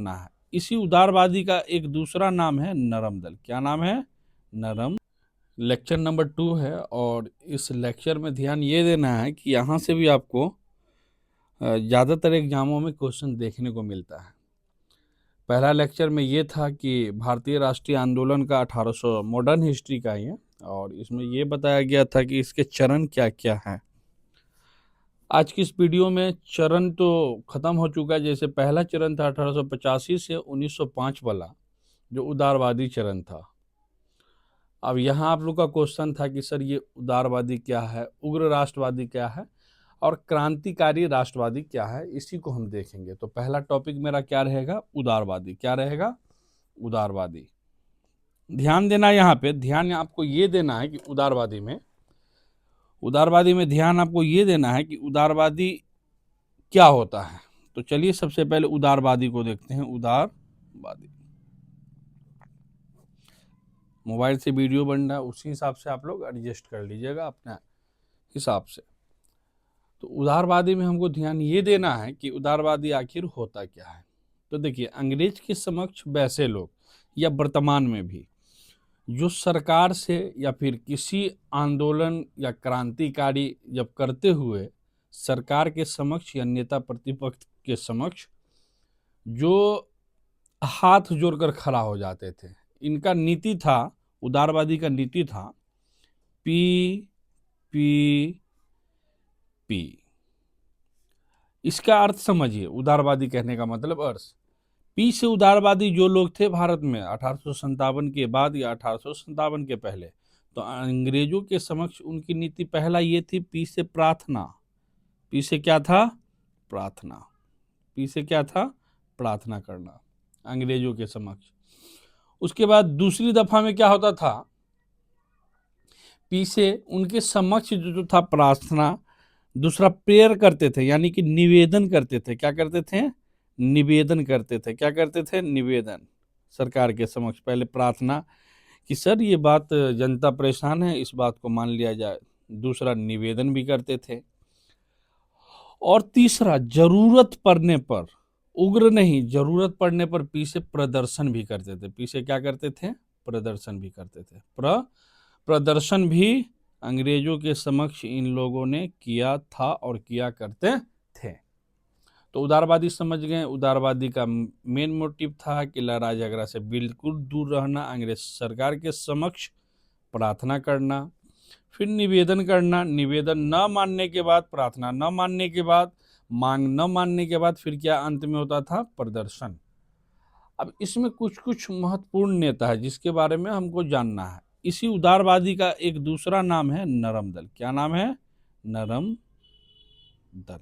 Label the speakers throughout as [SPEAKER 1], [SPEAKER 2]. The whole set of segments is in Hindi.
[SPEAKER 1] करना है। इसी उदारवादी का एक दूसरा नाम है नरम दल। क्या नाम है? नरम। लेक्चर नंबर 2 है और इस लेक्चर में ध्यान ये देना है कि यहाँ से भी आपको ज़्यादातर एग्जामों में क्वेश्चन देखने को मिलता है। पहला लेक्चर में ये था कि भारतीय राष्ट्रीय आंदोलन का 1800 मॉडर्न हिस्ट्री का ही है और इसमें ये बताया गया था कि इसके चरण क्या क्या हैं। आज की इस वीडियो में चरण तो खत्म हो चुका है। जैसे पहला चरण था 1885 से 1905 वाला, जो उदारवादी चरण था। अब यहाँ आप लोग का क्वेश्चन था कि सर ये उदारवादी क्या है, उग्र राष्ट्रवादी क्या है और क्रांतिकारी राष्ट्रवादी क्या है, इसी को हम देखेंगे। तो पहला टॉपिक मेरा क्या रहेगा? उदारवादी। क्या रहेगा? उदारवादी। ध्यान देना, यहाँ पे ध्यान आपको ये देना है कि उदारवादी में ध्यान आपको ये देना है कि उदारवादी क्या होता है। तो चलिए सबसे पहले उदारवादी को देखते हैं। उदारवादी, मोबाइल से वीडियो बन रहा है, उसी हिसाब से आप लोग एडजस्ट कर लीजिएगा अपने हिसाब से। तो उदारवादी में हमको ध्यान ये देना है कि उदारवादी आखिर होता क्या है। तो देखिए, अंग्रेज के समक्ष वैसे लोग या वर्तमान में भी जो सरकार से या फिर किसी आंदोलन या क्रांतिकारी जब करते हुए सरकार के समक्ष या नेता प्रतिपक्ष के समक्ष जो हाथ जोड़कर खड़ा हो जाते थे, इनका नीति था, उदारवादी का नीति था पी पी पी। इसका अर्थ समझिए, उदारवादी कहने का मतलब अर्थ। पी से उदारवादी जो लोग थे भारत में 1857 के बाद या 1857 के पहले, तो अंग्रेजों के समक्ष उनकी नीति पहला ये थी, पी से प्रार्थना। पी से क्या था? प्रार्थना। पी से क्या था? प्रार्थना करना अंग्रेजों के समक्ष। उसके बाद दूसरी दफा में क्या होता था? पी से उनके समक्ष जो था प्रार्थना, दूसरा प्रेयर करते थे, यानी कि निवेदन करते थे। क्या करते थे? निवेदन करते थे। क्या करते थे? निवेदन सरकार के समक्ष। पहले प्रार्थना कि सर ये बात, जनता परेशान है, इस बात को मान लिया जाए। दूसरा निवेदन भी करते थे। और तीसरा, जरूरत पड़ने पर, उग्र नहीं, जरूरत पड़ने पर पीछे प्रदर्शन भी करते थे। पीछे क्या करते थे? प्रदर्शन भी करते थे। प्रदर्शन भी अंग्रेजों के समक्ष इन लोगों ने किया था और किया करते थे। तो उदारवादी समझ गए। उदारवादी का मेन मोटिव था कि लड़ाई झगड़ा से बिल्कुल दूर रहना, अंग्रेज सरकार के समक्ष प्रार्थना करना, फिर निवेदन करना, निवेदन न मानने के बाद, प्रार्थना न मानने के बाद, मांग न मानने के बाद फिर क्या अंत में होता था? प्रदर्शन। अब इसमें कुछ कुछ महत्वपूर्ण नेता है जिसके बारे में हमको जानना है। इसी उदारवादी का एक दूसरा नाम है नरम दल। क्या नाम है? नरम दल।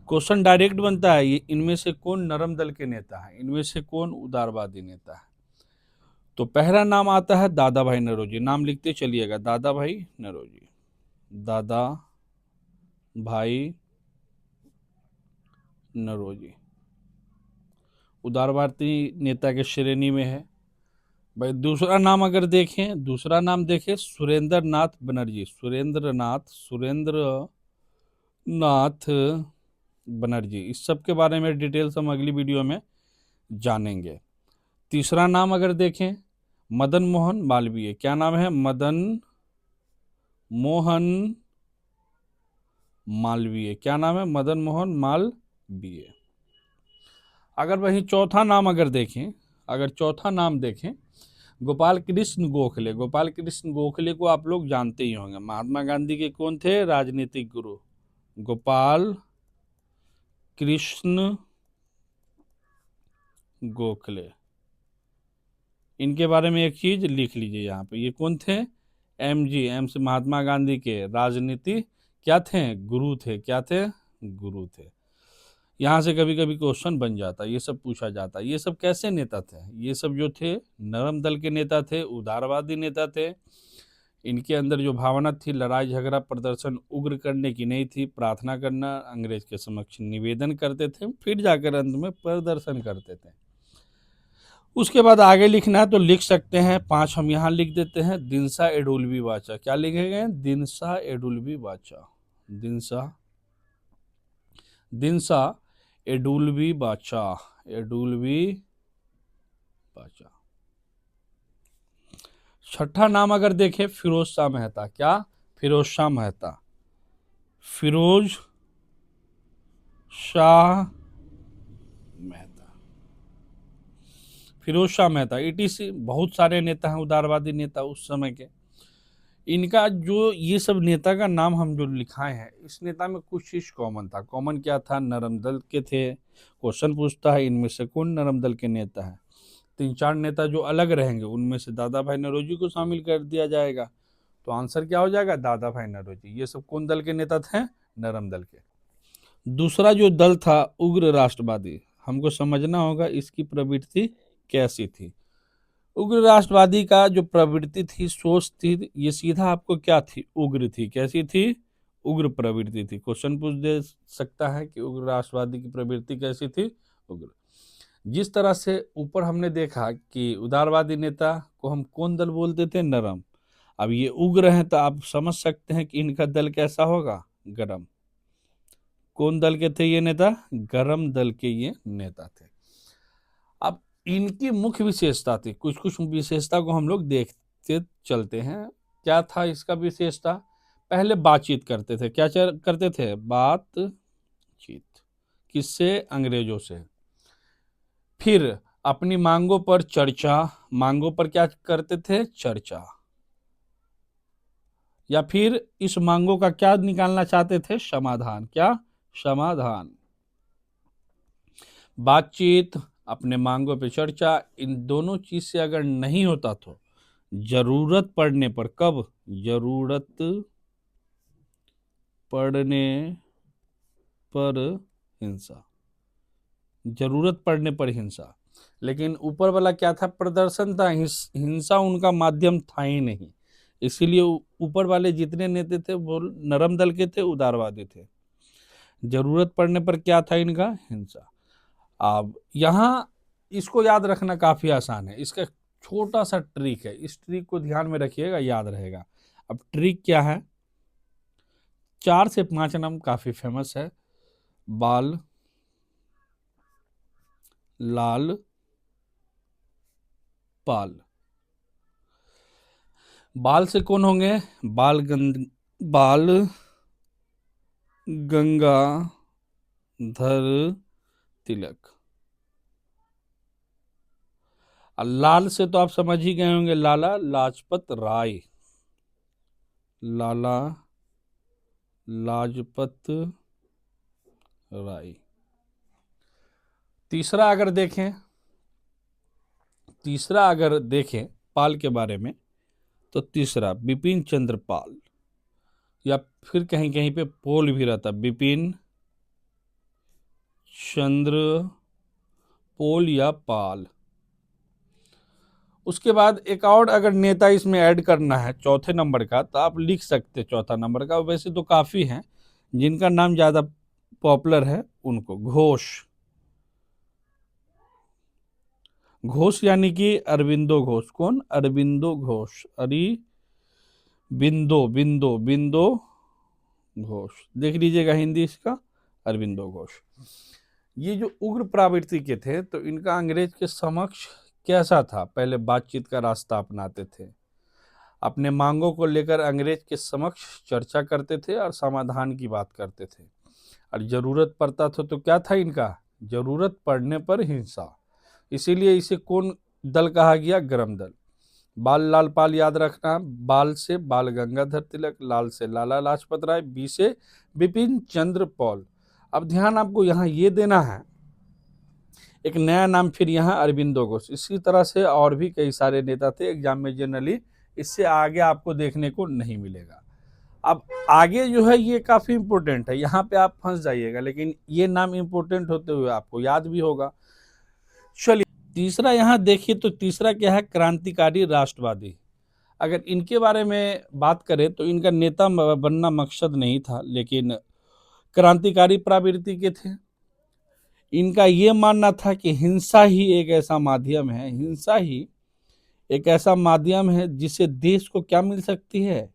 [SPEAKER 1] क्वेश्चन डायरेक्ट बनता है, ये इनमें से कौन नरम दल के नेता है, इनमें से कौन उदारवादी नेता है। तो पहला नाम आता है दादा भाई नौरोजी। नाम लिखते चलिएगा, दादा भाई नौरोजी। दादा भाई नौरोजी उदारवादी नेता के श्रेणी में है भाई। दूसरा नाम अगर देखें, दूसरा नाम देखें, सुरेंद्र नाथ बनर्जी। सुरेंद्र नाथ बनर्जी। इस सब के बारे में डिटेल्स हम अगली वीडियो में जानेंगे। तीसरा नाम अगर देखें, मदन मोहन मालवीय। क्या नाम है? मदन मोहन मालवीय। क्या नाम है? मदन मोहन मालवीय। अगर वही चौथा नाम अगर देखें, चौथा नाम देखें, गोपाल कृष्ण गोखले। गोपाल कृष्ण गोखले को आप लोग जानते ही होंगे, महात्मा गांधी के कौन थे? राजनीतिक गुरु। गोपाल कृष्ण गोखले, इनके बारे में एक चीज लिख लीजिए यहाँ पे। ये कौन थे? एम से महात्मा गांधी के राजनीति क्या थे? गुरु थे। क्या थे? गुरु थे। यहाँ से कभी कभी क्वेश्चन बन जाता, ये सब पूछा जाता। ये सब कैसे नेता थे? ये सब जो थे नरम दल के नेता थे, उदारवादी नेता थे। इनके अंदर जो भावना थी, लड़ाई झगड़ा प्रदर्शन उग्र करने की नहीं थी, प्रार्थना करना, अंग्रेज के समक्ष निवेदन करते थे, फिर जाकर अंत में प्रदर्शन करते थे। उसके बाद आगे लिखना है तो लिख सकते हैं। 5 हम यहाँ लिख देते हैं। दिनसा एडुल्बी वाचा। क्या लिखे गए? दिनसा एडुल्बी वाचा। दिनसा एडुल्बी वाचा, येडुलवी पाचा। छठा नाम अगर देखें फिरोज शाह मेहता, क्या? फिरोज शाह मेहता, फिरोज शाह मेहता, फिरोज शाह मेहता। ईटीसी बहुत सारे नेता हैं, उदारवादी नेता उस समय के। इनका जो ये सब नेता का नाम हम जो लिखाए हैं, इस नेता में कुछ चीज कॉमन था। कॉमन क्या था? नरम दल के थे। क्वेश्चन पूछता है इनमें से कौन नरम दल के नेता है? 3-4 नेता जो अलग रहेंगे उनमें से दादा भाई नौरोजी को शामिल कर दिया जाएगा। तो आंसर क्या हो जाएगा? दादा भाई नौरोजी। ये सब कौन दल के नेता थे? नरम दल के। दूसरा जो दल था उग्र राष्ट्रवादी, हमको समझना होगा इसकी प्रवृत्ति कैसी थी। उग्र राष्ट्रवादी का जो प्रवृत्ति थी, सोच थी, ये सीधा आपको क्या थी? उग्र थी। कैसी थी? उग्र प्रवृत्ति थी। क्वेश्चन पूछ दे सकता है कि उग्र राष्ट्रवादी की प्रवृत्ति कैसी थी? उग्र। जिस तरह से ऊपर हमने देखा कि उदारवादी नेता को हम कौन दल बोलते थे? नरम। अब ये उग्र हैं तो आप समझ सकते हैं कि इनका दल कैसा होगा? गरम। कौन दल के थे ये नेता? गरम दल के ये नेता थे। अब इनकी मुख्य विशेषता थी, कुछ कुछ विशेषता को हम लोग देखते चलते हैं। क्या था इसका विशेषता? पहले बातचीत करते थे। क्या करते थे? बातचीत। किससे? अंग्रेजों से। फिर अपनी मांगों पर चर्चा। मांगों पर क्या करते थे? चर्चा। या फिर इस मांगों का क्या निकालना चाहते थे? समाधान। क्या? समाधान। बातचीत, अपने मांगों पर चर्चा, इन दोनों चीज से अगर नहीं होता तो जरूरत पड़ने पर, कब? जरूरत पड़ने पर हिंसा। जरूरत पड़ने पर हिंसा। लेकिन ऊपर वाला क्या था? प्रदर्शन था। हिंसा उनका माध्यम था ही नहीं। इसीलिए ऊपर वाले जितने नेता थे वो नरम दल के थे, उदारवादी थे। जरूरत पड़ने पर क्या था इनका? हिंसा। अब यहाँ इसको याद रखना काफी आसान है। इसका छोटा सा ट्रिक है, इस ट्रिक को ध्यान में रखिएगा, याद रहेगा। अब ट्रिक क्या है? 4 से 5 नाम काफी फेमस है। बाल, लाल, पाल। बाल से कौन होंगे? बाल गंगाधर तिलक। और लाल से तो आप समझ ही गए होंगे, लाला लाजपत राय। लाला लाजपत राय। तीसरा अगर देखें पाल के बारे में, तो तीसरा बिपिन चंद्र पाल, या फिर कहीं कहीं पे पोल भी रहता, बिपिन चंद्र पोल या पाल। उसके बाद एक और अगर नेता इसमें ऐड करना है चौथे नंबर का, तो आप लिख सकते हैं चौथा नंबर का। वैसे तो काफी हैं जिनका नाम ज्यादा पॉपुलर है उनको। घोष। घोष यानी कि अरविंदो घोष। कौन? अरविंदो घोष। बिंदो घोष। देख लीजिएगा हिंदी इसका, अरविंदो घोष। ये जो उग्र प्रवृत्ति के थे, तो इनका अंग्रेज के समक्ष कैसा था? पहले बातचीत का रास्ता अपनाते थे, अपने मांगों को लेकर अंग्रेज के समक्ष चर्चा करते थे और समाधान की बात करते थे। और जरूरत पड़ता था तो क्या था इनका? जरूरत पड़ने पर हिंसा। इसीलिए इसे कौन दल कहा गया? गरम दल। बाल, लाल, पाल याद रखना। बाल से बाल गंगाधर तिलक, लाल से लाला लाजपत राय, बी से बिपिन चंद्र पॉल। अब ध्यान आपको यहाँ ये देना है, एक नया नाम फिर यहाँ अरविंदो घोष। इसी तरह से और भी कई सारे नेता थे एग्जाम में जनरली, इससे आगे आपको देखने को नहीं मिलेगा। अब आगे जो है ये काफी इंपॉर्टेंट है, यहाँ पे आप फंस जाइएगा, लेकिन ये नाम इंपॉर्टेंट होते हुए आपको याद भी होगा। चलिए तीसरा यहाँ देखिए, तो तीसरा क्या है? क्रांतिकारी राष्ट्रवादी। अगर इनके बारे में बात करें तो इनका नेता बनना मकसद नहीं था, लेकिन क्रांतिकारी प्रवृत्ति के थे। इनका ये मानना था कि हिंसा ही एक ऐसा माध्यम है, हिंसा ही एक ऐसा माध्यम है जिससे देश को क्या मिल सकती है?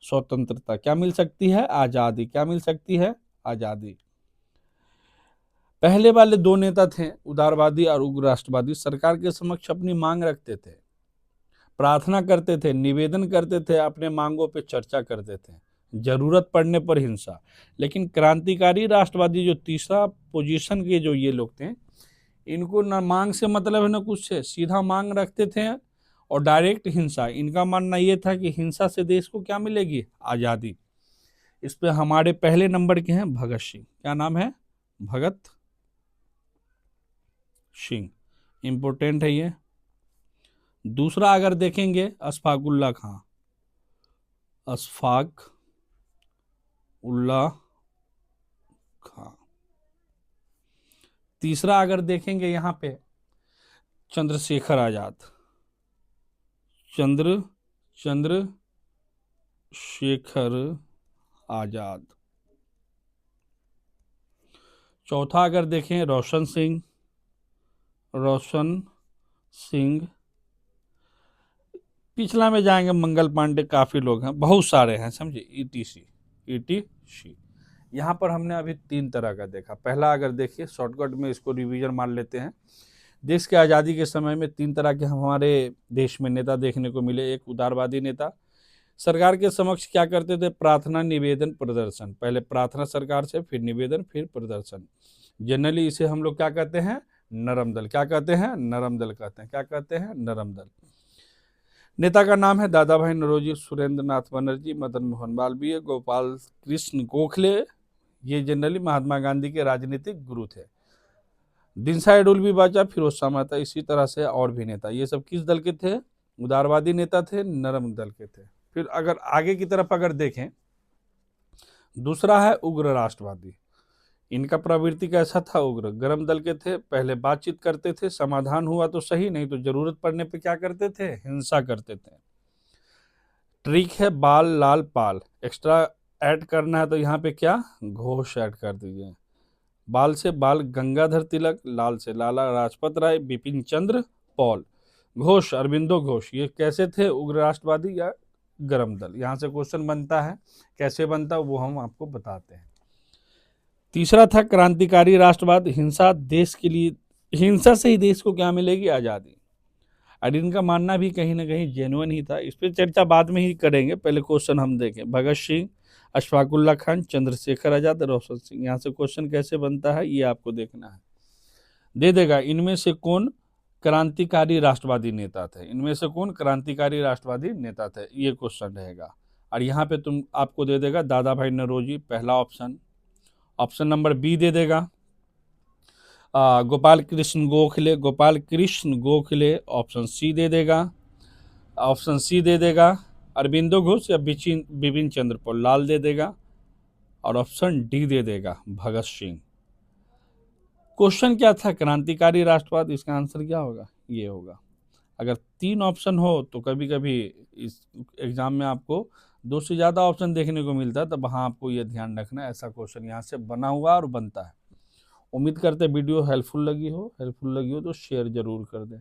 [SPEAKER 1] स्वतंत्रता। क्या मिल सकती है? आजादी। क्या मिल सकती है? आजादी। पहले वाले दो नेता थे, उदारवादी और उग्र राष्ट्रवादी, सरकार के समक्ष अपनी मांग रखते थे, प्रार्थना करते थे, निवेदन करते थे, अपने मांगों पे चर्चा करते थे, जरूरत पड़ने पर हिंसा। लेकिन क्रांतिकारी राष्ट्रवादी जो तीसरा पोजीशन के जो ये लोग थे, इनको ना मांग से मतलब है ना कुछ से, सीधा मांग रखते थे और डायरेक्ट हिंसा। इनका मानना ये था कि हिंसा से देश को क्या मिलेगी, आजादी। इस पे हमारे पहले नंबर के हैं भगत सिंह। क्या नाम है, भगत सिंह, इंपोर्टेंट है ये। दूसरा अगर देखेंगे अशफाक उल्लाह खां, अशफाक उल्लाह खां। तीसरा अगर देखेंगे यहां पे चंद्रशेखर आजाद, चंद्रशेखर आजाद। चौथा अगर देखें रोशन सिंह, पिछला में जाएंगे मंगल पांडे, काफी लोग हैं, बहुत सारे हैं, समझे, ईटीसी। यहाँ पर हमने अभी तीन तरह का देखा। पहला अगर देखिए शॉर्टकट में इसको रिवीजन मान लेते हैं। देश के आज़ादी के समय में तीन तरह के हमारे देश में नेता देखने को मिले। एक उदारवादी नेता, सरकार के समक्ष क्या करते थे, प्रार्थना, निवेदन, प्रदर्शन। पहले प्रार्थना सरकार से, फिर निवेदन, फिर प्रदर्शन। जनरली इसे हम लोग क्या कहते हैं, नरम दल। क्या कहते हैं, नरम दल कहते हैं। क्या कहते हैं, नरम दल। नेता का नाम है दादा भाई नौरोजी, सुरेंद्र नाथ बनर्जी, मदन मोहन मालवीय, गोपाल कृष्ण गोखले। ये जनरली महात्मा गांधी के राजनीतिक गुरु थे। दिनसा एडुल भी बाचा, फिरोज शाह मेहता, इसी तरह से और भी नेता। ये सब किस दल के थे, उदारवादी नेता थे, नरम दल के थे। फिर अगर आगे की तरफ अगर देखें, दूसरा है उग्र राष्ट्रवादी। इनका प्रवृत्ति कैसा था, उग्र, गरम दल के थे। पहले बातचीत करते थे, समाधान हुआ तो सही, नहीं तो जरूरत पड़ने पे क्या करते थे, हिंसा करते थे। ट्रिक है बाल लाल पाल, एक्स्ट्रा ऐड करना है तो यहाँ पे क्या, घोष ऐड कर दीजिए। बाल से बाल गंगाधर तिलक, लाल से लाला लाजपत राय, बिपिन चंद्र पॉल, घोष अरविंदो घोष। ये कैसे थे, उग्र राष्ट्रवादी या गरम दल। यहाँ से क्वेश्चन बनता है, कैसे बनता है वो हम आपको बताते हैं। तीसरा था क्रांतिकारी राष्ट्रवाद, हिंसा देश के लिए, हिंसा से ही देश को क्या मिलेगी, आज़ादी। और इनका मानना भी कहीं ना कहीं जेन्युइन ही था। इस पर चर्चा बाद में ही करेंगे, पहले क्वेश्चन हम देखें। भगत सिंह, अशफाक उल्लाह खान, चंद्रशेखर आजाद, रोशन सिंह। यहाँ से क्वेश्चन कैसे बनता है ये आपको देखना है। दे देगा इनमें से कौन क्रांतिकारी राष्ट्रवादी नेता थे, इनमें से कौन क्रांतिकारी राष्ट्रवादी नेता थे, ये क्वेश्चन रहेगा। और यहाँ पे तुम आपको दे देगा दादा भाई नौरोजी, पहला ऑप्शन। ऑप्शन नंबर बी दे देगा गोपाल कृष्ण गोखले। ऑप्शन सी दे देगा अरविंदो घोष या बिपिन चंद्र पॉल, लाल दे देगा। और ऑप्शन डी दे देगा भगत सिंह। क्वेश्चन क्या था, क्रांतिकारी राष्ट्रवाद, इसका आंसर क्या होगा, ये होगा। अगर तीन ऑप्शन हो तो कभी कभी इस एग्जाम में आपको दो से ज़्यादा ऑप्शन देखने को मिलता है, तब वहाँ आपको ये ध्यान रखना है, ऐसा क्वेश्चन यहाँ से बना हुआ और बनता है। उम्मीद करते वीडियो हेल्पफुल लगी हो तो शेयर जरूर कर दें।